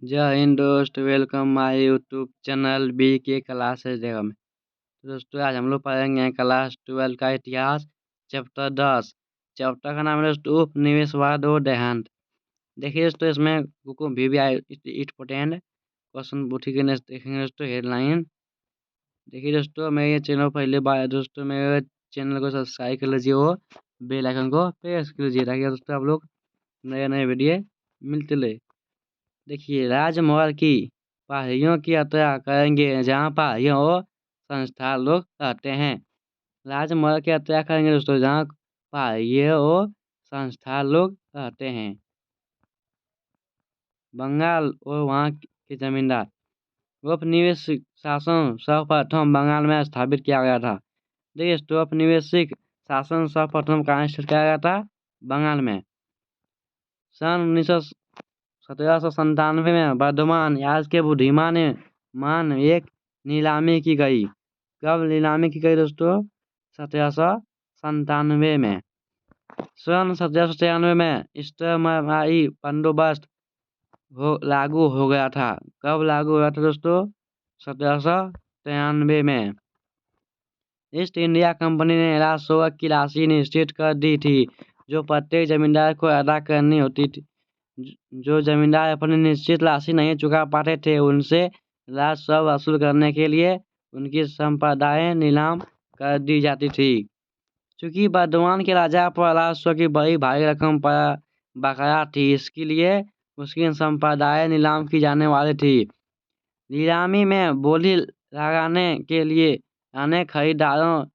जय हिंद दोस्त, welcome my YouTube channel B K classes जगह में। दोस्तों आज हम लोग पढ़ेंगे क्लास 12 का इतिहास, चैप्टर 10। चैप्टर का नाम है दोस्तों उपनिवेशवाद और देहांत। देखिए दोस्तों इसमें बुको भी आई इम्पोर्टेंट क्वेश्चन पूछेंगे देखेंगे दोस्तों हेडलाइन। देखिए दोस्तों मेरे चैनल पहले बार दोस्तों मेरे चैनल को सब्सक्राइब कर लीजिए और बेल आइकन को प्रेस कर लीजिए ताकि दोस्तों आप लोग नए नए वीडियो मिलते रहे। देखिए राजमहल की पहाड़ियों की यात्रा करेंगे जहाँ पहाड़ियों और संस्थान लोग रहते हैं। राजमहल की यात्रा करेंगे दोस्तों जहाँ पहाड़ियों और संस्थान लोग रहते हैं। बंगाल और वहाँ के जमींदार। औपनिवेशिक शासन सर्वप्रथम बंगाल में स्थापित किया गया था। देखिए दोस्तों औपनिवेशिक शासन सर्वप्रथम कहाँ स्थापित किया गया था? बंगाल में। सन 1797 में वर्धमान आज के बुद्धिमान मान एक नीलामी की गई। कब नीलामी की गई दोस्तों? 1797 में। सन 1793 में इस्लामाबादी बंदोबस्त लागू हो गया था। कब लागू हुआ था दोस्तों? 1793 में। ईस्ट इंडिया कंपनी ने राजस्व की राशि निश्चित कर दी थी जो प्रत्येक जमींदार को अदा करनी होती थी। जो जमींदार अपनी निश्चित राशि नहीं चुका पाते थे उनसे राजस्व वसूल करने के लिए उनकी संपदाएं नीलाम कर दी जाती थी। चूंकि वर्धमान के राजा पर राजस्व की बड़ी भारी रकम पर बकाया थी इसके लिए उसकी संपदाएं नीलाम की जाने वाली थी। नीलामी में बोली लगाने के लिए अनेक खरीदारों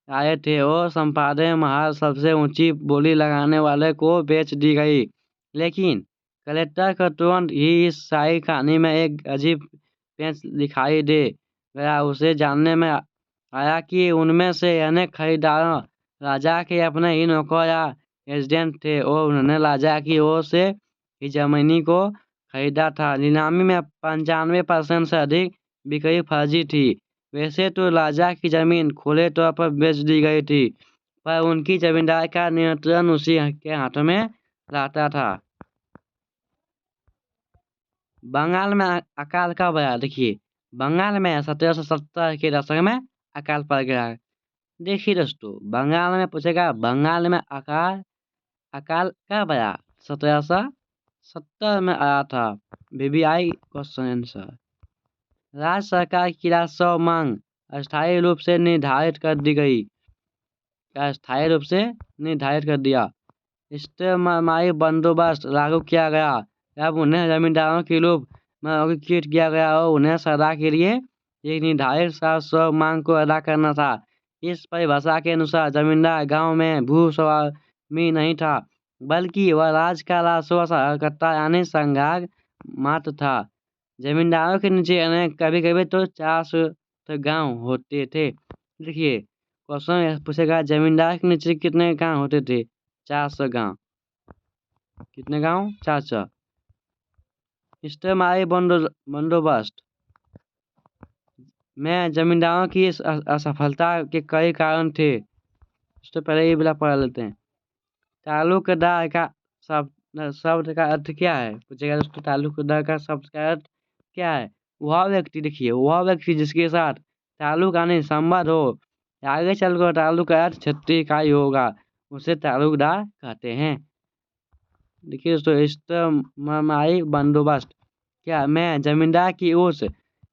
आए थे और संपादन महाल सबसे ऊंची बोली लगाने वाले को बेच दी गई। लेकिन कलेक्टर को तुरंत ही इस शाही कहानी में एक अजीब पेच दिखाई दे गया। उसे जानने में आया कि उनमें से अनेक खरीदारों राजा के अपने ही नौकर या एजेंट थे और उन्होंने राजा की ओर से ही जमीनी को खरीदा था। नीलामी में 95% से अधिक बिक्री फर्जी थी। वैसे तो राजा की जमीन खुले तौर पर बेच दी गई थी पर उनकी जमींदारी का नियंत्रण उसी के हाथों में रहता था। बंगाल में अकाल कब आया? देखिए बंगाल में 1770 के दशक में अकाल पड़ गया। देखिए दोस्तों बंगाल में पूछेगा बंगाल में अकाल कब आया? 1770 में आया था। VVI question answer. राज्य सरकार की राजस्व मांग अस्थायी रूप से निर्धारित कर दी गई। अस्थायी रूप से निर्धारित कर दिया। इस्तेमाली बंदोबस्त लागू किया गया। अब उन्हें जमींदारों के रूप में वर्गीकृत किया गया और उन्हें सदा के लिए एक निर्धारित राजस्व मांग को अदा करना था। इस परिभाषा के अनुसार जमींदार गांव में भूस्वामी नहीं था बल्कि वह राज्य का राजस्वकर्ता यानी संघाग मात्र था। जमींदारों के नीचे अनेक कभी कभी तो 400 गांव होते थे। देखिए क्वेश्चन पूछेगा जमींदार के नीचे कितने गांव होते थे? 400 गांव। कितने गांव? 400। इस्तेमाली बंदोबस्त में जमींदारों की असफलता के कई कारण थे। उससे पहले ये बिला पढ़ लेते हैं। तालुकदार का शब्द का अर्थ क्या है? पूछेगा दोस्तों तालुकदार का शब्द का अर्थ क्या है? वह व्यक्ति, देखिए वह व्यक्ति जिसके साथ ताल्लुक यानी संबंध हो, आगे चलकर ताल्लुक का अर्थ क्षेत्रीय इकाई होगा, उसे तालुकदार कहते हैं। देखिए दोस्तों इस्तेमाली बंदोबस्त क्या में जमींदार की ओर से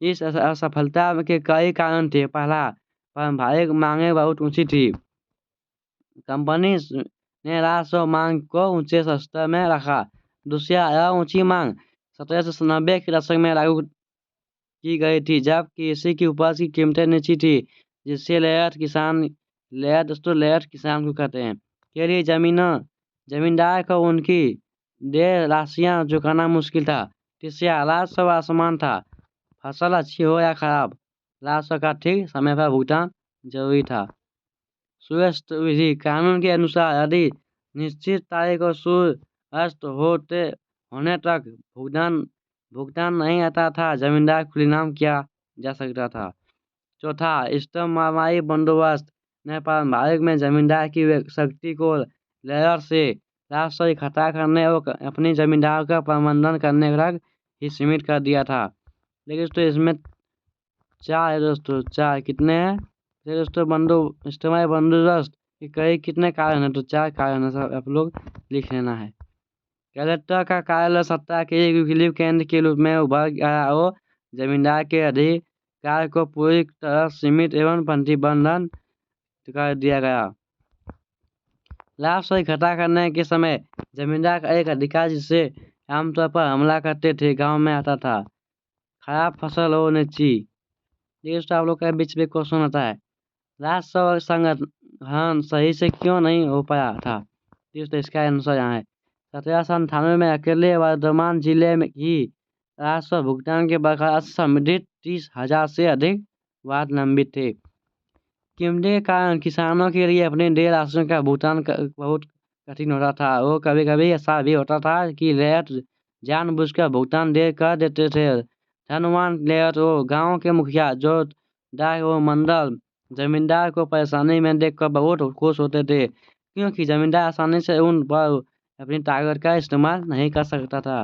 इस असफलता के कई कारण थे। पहला, पारंपरिक मांगे बहुत ऊंची थी। कंपनी ने राजस्व मांग को ऊंचे स्तर में रखा। दूसरा, यह ऊंची मांग 1790 के दशक में लागू की गई थी जब कृषि की उपज की कीमतें नीची थी जिससे रैयत किसान को कहते हैं के लिए जमींदार को उनकी देय राशियां चुकाना मुश्किल था। तीसरा, राजस्व असमान था। फसल अच्छी हो या खराब, राजस्व का ठीक समय पर भुगतान जरूरी था। सूर्यास्त विधि कानून के अनुसार यदि निश्चित तारीख को सूर्य अस्त होने तक भुगतान नहीं आता था जमींदार को नीलाम किया जा सकता था। चौथा, इस्तेमाली बंदोबस्त ने पारंपरिक में जमींदार की शक्ति को लेयर से राजस्व इकट्ठा करने और अपनी जमींदार का प्रबंधन करने तक ही सीमित कर दिया था। लेकिन दोस्तों इसमें 4 है दोस्तों, 4 कितने हैं? फिर दोस्तों इज्तिमाई बंदोबस्त के कई कितने कारण हैं? तो 4 कारण है, सब आप लोग लिख लेना है। कलेक्टर का कार्यालय सत्ता के एक विकल्प केंद्र के रूप में उभर गया और जमींदार के अधिकार को पूरी तरह सीमित एवं प्रतिबंधन कर दिया गया। लाभ से इकट्ठा करने के समय जमींदार का एक अधिकार जिससे आमतौर पर हमला करते थे गांव में आता था। खराब फसल होने चाहिए, ये दोस्तों आप लोग के बीच में क्वेश्चन आता है। राजस्व संगठन सही से क्यों नहीं हो पाया था? दोस्तों इसका आंसर यहाँ है 1798 में अकेले वर्धमान जिले में ही राजस्व भुगतान के बकाया संबंधित 30,000 से अधिक वाद लंबित थे। कीमत के कारण किसानों के लिए अपनी देय राशियों का भुगतान बहुत कठिन होता था। वो कभी कभी ऐसा भी होता था कि रैयत जानबूझकर भुगतान देर कर देते थे। धनवान रैयत वो गांव के मुखिया जोतदार वो मंडल जमींदार को परेशानी में देखकर बहुत खुश होते थे, क्योंकि जमींदार आसानी से उन पर अपनी ताकत का इस्तेमाल नहीं कर सकता था।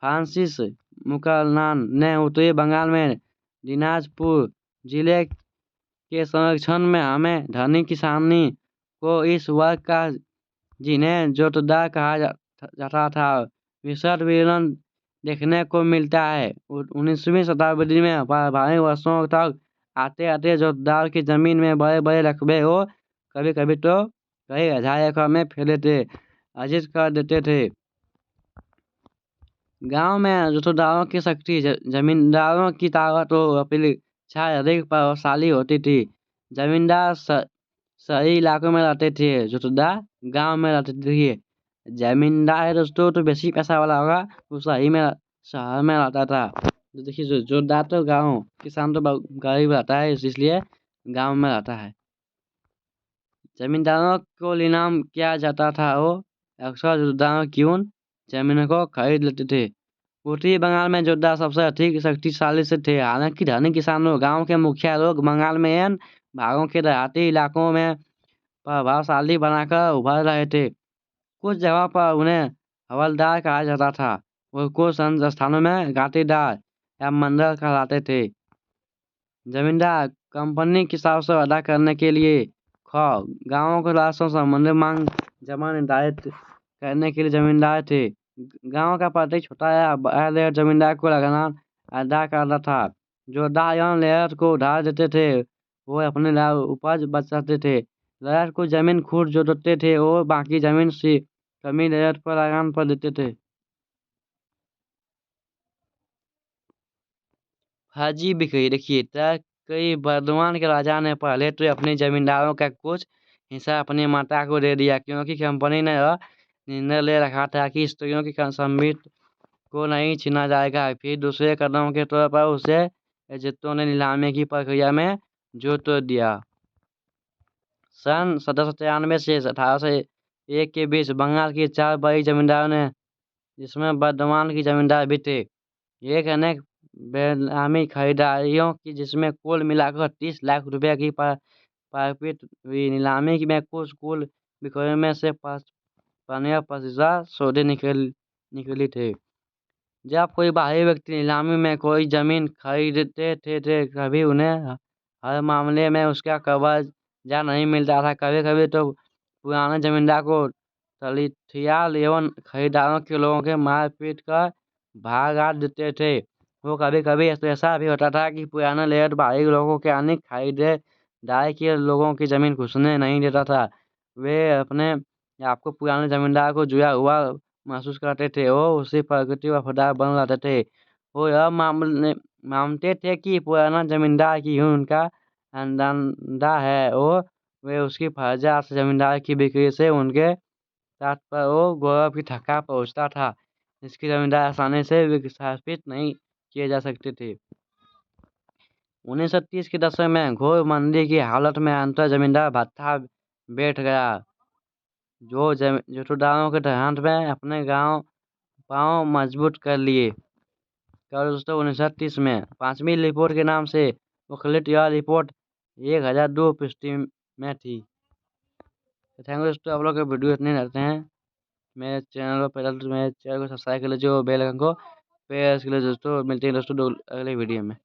फ्रांसिस मुकलनान ने उत्तरी बंगाल में दिनाजपुर जिले के संरक्षण में हमें धनी किसानी को इस वर्ग का जिन्हें जोतदार कहा जाता था विशद विवरण देखने को मिलता है। 19वीं शताब्दी में भारी वर्षों तक आते आते जोतदार की जमीन में बड़े बड़े रकबे हो कभी कभी तो कई हजार एकड़ में फैले थे अर्जित कर देते थे। गांव में जोतदारों की शक्ति जमींदारों की ताकत और अपेक्षा अधिक प्रभावशाली होती थी। जमींदार शहरी इलाकों में रहते थे, जोतदार गांव में रहते थे। जमींदार है दोस्तों तो बेसी पैसा वाला होगा, वो शहर में रहता था। तो देखिए जोतदार तो गाँव, किसान तो गरीब रहता है, इसलिए गांव में रहता है। जमींदारों को नीलाम किया जाता था, वो अक्सर जोतदारों की उन जमीनों को खरीद लेते थे। उत्तरी बंगाल में जोतदार सबसे अधिक शक्तिशाली से थे। हालांकि धनी किसानों गांव के मुखिया लोग बंगाल में इन भागों के देहाती इलाकों में प्रभावशाली बनाकर उभर रहे थे। कुछ जगहों पर उन्हें हवलदार कहा जाता था और कुछ स्थानों में घाटीदार या मंडल कहलाते थे। जमींदार कंपनी की राजस्व अदा करने के लिए गांवों को राजस्व संबंधी मांग जमा निर्धारित करने के लिए जमींदार थे। गांव का प्रत्येक छोटा या बड़ा लेयर जमींदार को लगातार अदा करता था। जो दायन लेयर को उधार देते थे वो अपने उपज बचाते थे। लेयर को जमीन खुद जोतते थे और बाकी जमीन से कमी लेयर पर लगान पर देते थे। हाजी बिक्री देखिए कई वर्धमान के राजा ने पहले तो अपने जमींदारों का कुछ हिस्सा अपनी माता को दे दिया, क्योंकि कंपनी ने निर्णय ले रखा था कि स्त्रियों की संपत्ति को नहीं छीना जाएगा। फिर दूसरे कदम के तौर पर उसे एजेंटों ने नीलामी की प्रक्रिया में जोत दिया। सन 1793 से 1801 के बीच बंगाल की 4 बड़ी जमींदारों ने, जिसमें वर्धमान की जमींदार भी थे, एक अनेक बेनामी खरीदारियों की, जिसमें कुल मिलाकर 30 लाख रुपए की प्राप्ति हुई। नीलामी में कुल बिक्री में से 15% सौदे निकली थे। जब कोई बाहरी व्यक्ति नीलामी में कोई जमीन खरीदते थे कभी उन्हें हर मामले में उसका कब्जा नहीं मिलता था। कभी कभी तो पुराने जमींदार को तलिथियाल एवं खरीदारों के लोगों के मारपीट कर भागा देते थे। वो कभी कभी ऐसा भी होता था कि पुराने लेयर भाई लोगों के अन्य खरीदार के लोगों की जमीन घुसने नहीं देता था। वे अपने आपको पुराने जमींदार को जुड़ा हुआ महसूस करते थे और उसी प्रकृति वफादार बन जाते थे। वो यह मानते थे कि पुराना जमींदार की उनका अंदाजा है और वे उसकी फर्जा से जमींदार की बिक्री से उनके साथ पर वो गौरव की थक्का पहुँचता था। इसकी जमींदार आसानी से विस्थापित नहीं किए जा सकते थे। 1930 के दशक में घोर मंदी की हालत में अंतर जमींदार भत्ता बैठ गया। जो जोतदारों के देहांत में अपने पाँव मजबूत कर लिए। दोस्तों 1930 में 5वीं रिपोर्ट के नाम से मुखलित यह रिपोर्ट 1002 पृष्ठ में थी। थैंक यू दोस्तों, आप लोग के वीडियो इतने रहते हैं। मेरे चैनल पर मेरे चैनल को सब्सक्राइब कर लीजिए और बेल आइकन को फिर इसके लिए दोस्तों मिलते हैं दोस्तों अगले वीडियो में।